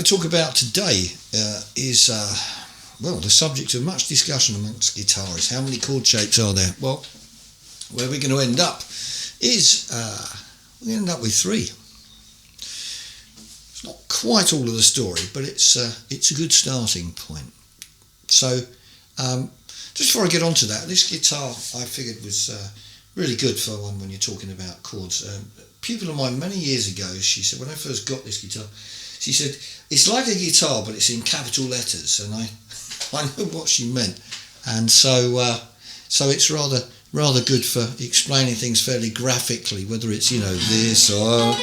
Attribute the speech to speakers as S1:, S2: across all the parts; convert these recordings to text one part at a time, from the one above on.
S1: to talk about today is, well, the subject of much discussion amongst guitarists. How many chord shapes are there? Well, where we're going to end up is we're going to end up with 3. It's not quite all of the story, but it's a good starting point. So, just before I get on to that, this guitar I figured was really good for one when you're talking about chords. A pupil of mine many years ago, she said, when I first got this guitar, she said, it's like a guitar, but it's in capital letters, and I know what she meant, and so it's rather good for explaining things fairly graphically, whether it's, you know, this or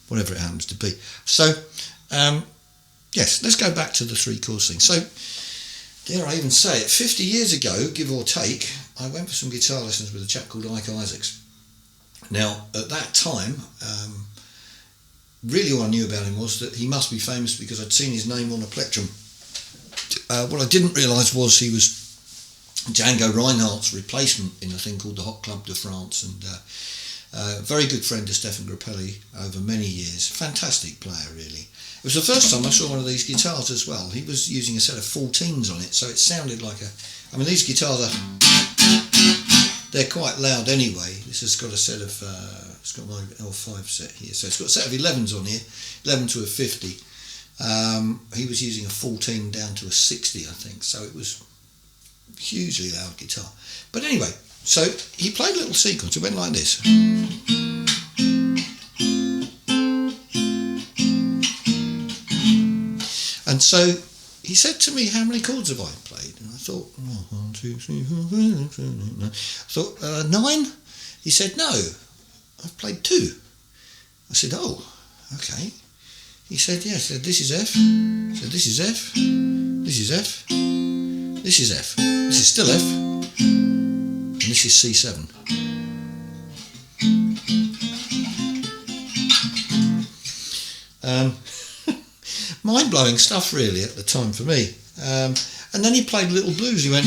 S1: whatever it happens to be. So, yes, let's go back to the 3 chords thing. So, dare I even say it, 50 years ago, give or take, I went for some guitar lessons with a chap called Ike Isaacs. Now, at that time, really all I knew about him was that he must be famous because I'd seen his name on a plectrum. What I didn't realise was he was Django Reinhardt's replacement in a thing called the Hot Club de France, and a very good friend to Stefan Grappelli over many years. Fantastic player, really. It was the first time I saw one of these guitars as well. He was using a set of 14s on it, so it sounded like I mean, these guitars they're quite loud anyway. This has got a set of, it's got my L5 set here, so it's got a set of 11s on here, 11 to a 50. He was using a 14 down to a 60, I think, so it was a hugely loud guitar. But anyway, so he played a little sequence. It went like this. And so he said to me, how many chords have I played? And I thought, 1, 2, 3, 4, 5, 6, 7, 8, 9. I thought, 9? He said, no, I've played 2. I said, oh, okay. He said, yeah. He said, this is F. He said, this is F. This is F. This is F. This is still F. And this is C7. Mind-blowing stuff, really, at the time for me. And then he played little blues. He went...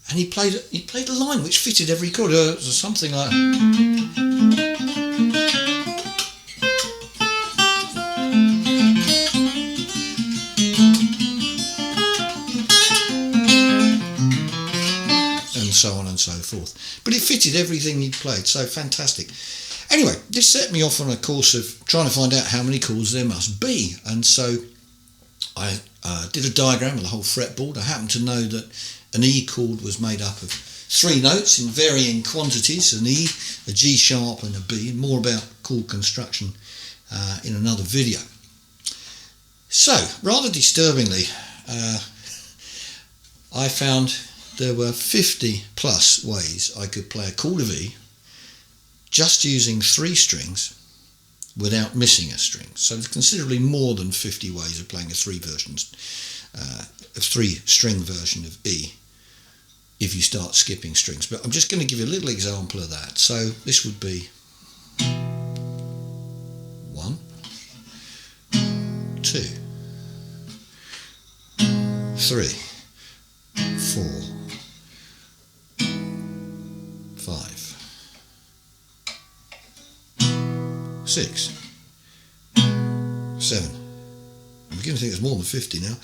S1: And he played a line which fitted every chord. It was something like... and so on and so forth. But it fitted everything he played, so fantastic. Anyway, this set me off on a course of trying to find out how many chords there must be. And so I did a diagram of the whole fretboard. I happened to know that an E chord was made up of 3 notes in varying quantities, an E, a G sharp and a B, and more about chord construction in another video. So, rather disturbingly, I found there were 50 plus ways I could play a chord of E just using 3 strings without missing a string. So there's considerably more than 50 ways of playing a 3-string version of E if you start skipping strings. But I'm just going to give you a little example of that. So this would be 1, 2, 3, 4, 5, 6, 7. I'm beginning to think there's more than 50 now.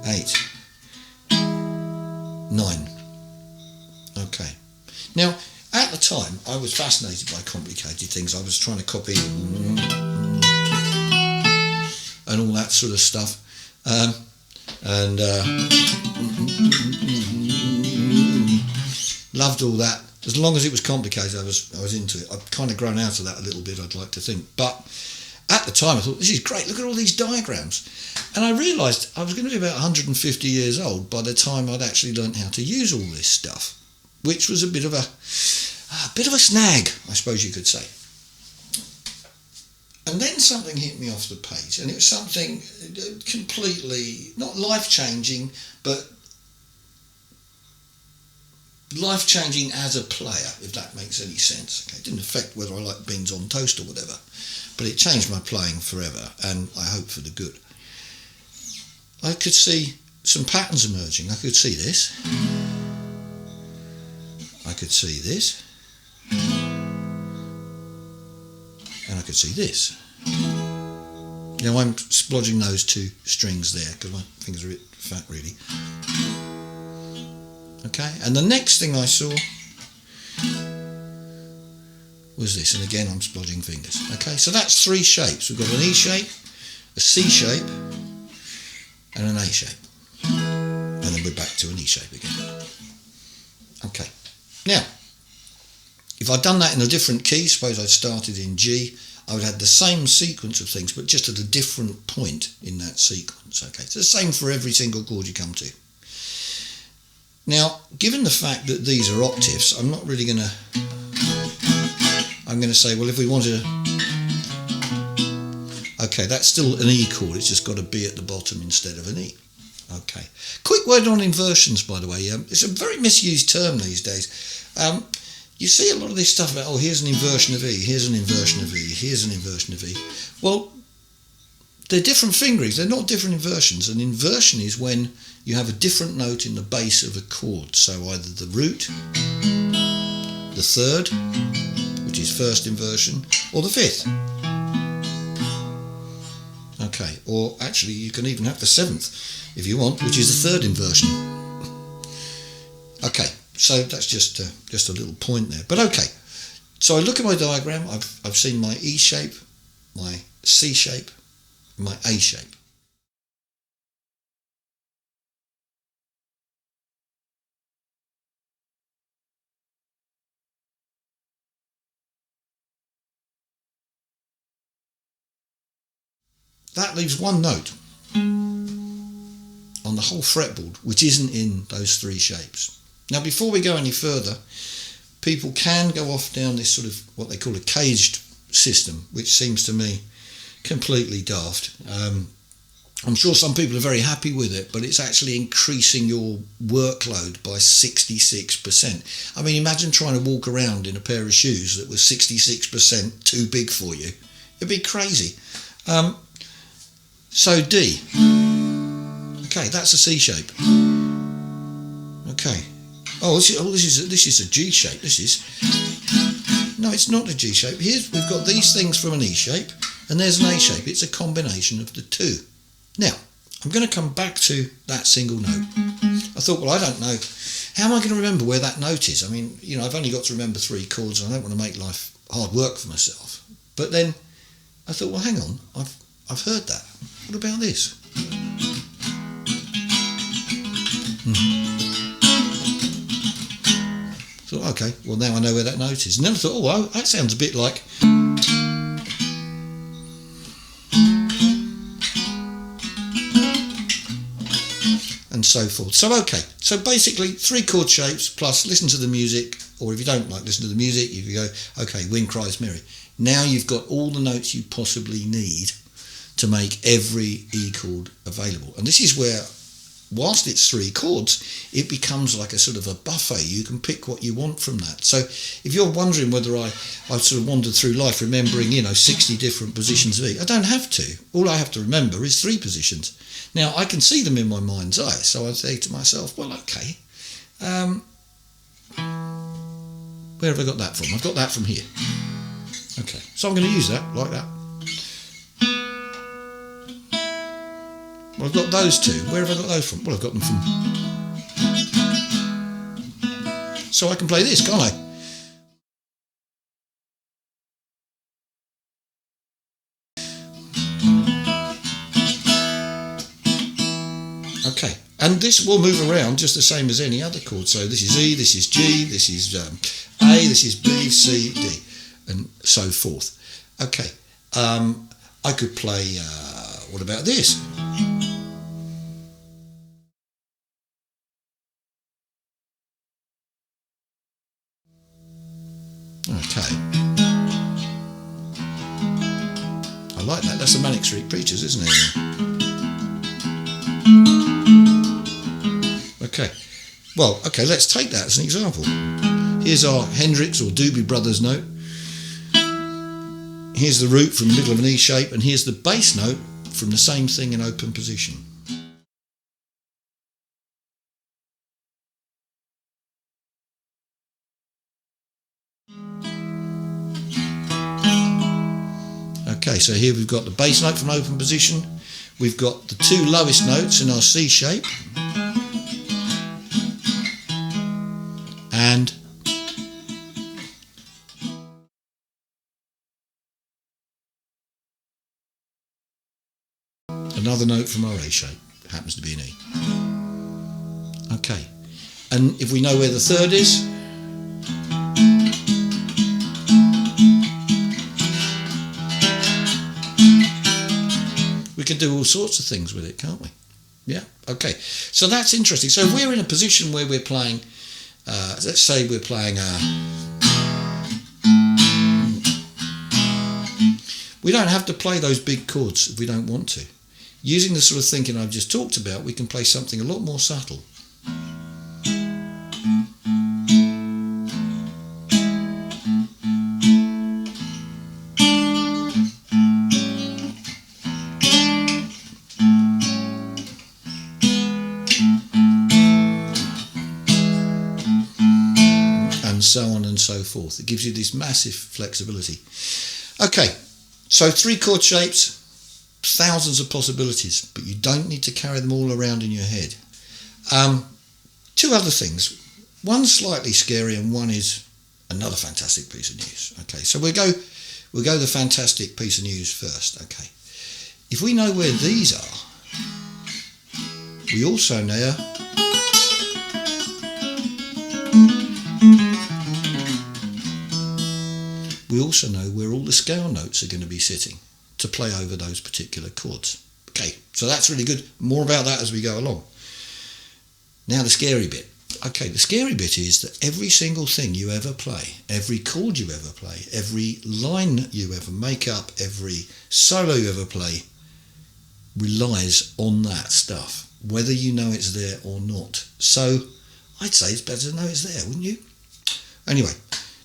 S1: 8, 9. Okay. Now, at the time, I was fascinated by complicated things. I was trying to copy and all that sort of stuff. Loved all that. As long as it was complicated, I was into it. I've kind of grown out of that a little bit, I'd like to think. But at the time, I thought, this is great. Look at all these diagrams. And I realised I was going to be about 150 years old by the time I'd actually learned how to use all this stuff, which was a bit of a snag, I suppose you could say. And then something hit me off the page, and it was something completely, not life-changing, but life-changing as a player, if that makes any sense. Okay, it didn't affect whether I like beans on toast or whatever, but it changed my playing forever, and I hope for the good. I could see some patterns emerging. I could see this. could see this, and I could see this. Now I'm splodging those two strings there because my fingers are a bit fat really. Okay, and the next thing I saw was this, and again I'm splodging fingers. Okay, so that's three shapes. We've got an E shape, a C shape, and an A shape. And then we're back to an E shape again. Okay, now, if I'd done that in a different key, suppose I'd started in G, I would have the same sequence of things, but just at a different point in that sequence. Okay, it's the same for every single chord you come to. Now, given the fact that these are octaves, I'm not really going to... I'm going to say, well, if we wanted to... Okay, that's still an E chord, it's just got a B at the bottom instead of an E. Okay. Quick word on inversions, by the way. It's a very misused term these days. You see a lot of this stuff about, oh, here's an inversion of E, here's an inversion of E, here's an inversion of E. Well, they're different fingerings, they're not different inversions. An inversion is when you have a different note in the base of a chord. So either the root, the third, which is first inversion, or the fifth. Okay, or actually you can even have the seventh if you want, which is the third inversion. Okay, so that's just a little point there. But okay, so I look at my diagram, I've seen my E shape, my C shape, my A shape. That leaves one note on the whole fretboard which isn't in those three shapes. Now before we go any further, people can go off down this sort of what they call a caged system, which seems to me completely daft. I'm sure some people are very happy with it, but it's actually increasing your workload by 66%. I mean, imagine trying to walk around in a pair of shoes that was 66% too big for you. It'd be crazy. So D. Okay, that's a C shape. Okay. Oh, this is a G shape. No, it's not a G shape. Here's we've got these things from an E shape, and there's an A shape. It's a combination of the two. Now, I'm going to come back to that single note. I thought, well, I don't know. How am I going to remember where that note is? I mean, you know, I've only got to remember three chords, and I don't want to make life hard work for myself. But then I thought, well, hang on, I've heard that. What about this? Thought, okay, well now I know where that note is. And then I thought, oh, well, that sounds a bit like... and so forth. So, okay, so basically three chord shapes plus listen to the music, or if you don't like listen to the music, you can go, okay, Wind Cries Merry. Now you've got all the notes you possibly need to make every E chord available. And this is where, whilst it's three chords, it becomes like a sort of a buffet. You can pick what you want from that. So if you're wondering whether I've sort of wandered through life remembering, 60 different positions of E, I don't have to. All I have to remember is three positions. Now, I can see them in my mind's eye, so I say to myself, well, okay, where have I got that from? I've got that from here. Okay, so I'm going to use that, like that. Well, I've got those two. Where have I got those from? Well, I've got them from... So I can play this, can't I? Okay, and this will move around just the same as any other chord. So this is E, this is G, this is A, this is B, C, D, and so forth. Okay, I could play, what about this? Okay. I like that. That's the Manic Street Preachers, isn't it? Okay. Well, okay, let's take that as an example. Here's our Hendrix or Doobie Brothers note. Here's the root from the middle of an E shape, and here's the bass note from the same thing in open position. Okay, so here we've got the bass note from open position. We've got the two lowest notes in our C shape. And another note from our A shape, happens to be an E. Okay, and if we know where the third is, we can do all sorts of things with it, can't we? Yeah, okay, so that's interesting. So if we're in a position where we're playing, let's say we're playing we don't have to play those big chords if we don't want to. Using the sort of thinking I've just talked about, we can play something a lot more subtle. And so on and so forth. It gives you this massive flexibility. Okay, so 3 chord shapes, thousands of possibilities, but you don't need to carry them all around in your head. 2 other things. One slightly scary and one is another fantastic piece of news. Okay, so we'll go the fantastic piece of news first. Okay, if we know where these are, we also know where all the scale notes are going to be sitting to play over those particular chords. Okay, so that's really good. More about that as we go along. Now the scary bit. Okay, the scary bit is that every single thing you ever play, every chord you ever play, every line you ever make up, every solo you ever play relies on that stuff, whether you know it's there or not. So I'd say it's better to know it's there, wouldn't you? Anyway,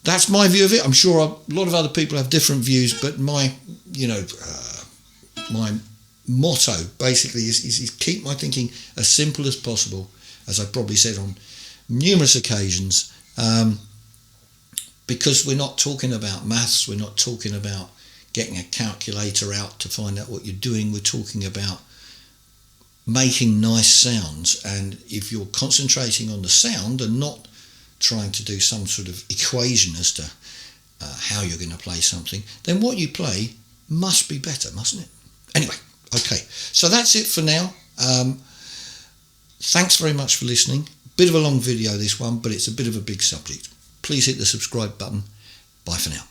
S1: that's my view of it. I'm sure a lot of other people have different views, but my motto basically is keep my thinking as simple as possible, as I've probably said on numerous occasions, because we're not talking about maths, we're not talking about getting a calculator out to find out what you're doing, we're talking about making nice sounds. And if you're concentrating on the sound and not trying to do some sort of equation as to how you're going to play something, then what you play must be better, mustn't it? Anyway, okay, so that's it for now. Thanks very much for listening. Bit of a long video this one, but it's a bit of a big subject. Please hit the subscribe button. Bye for now.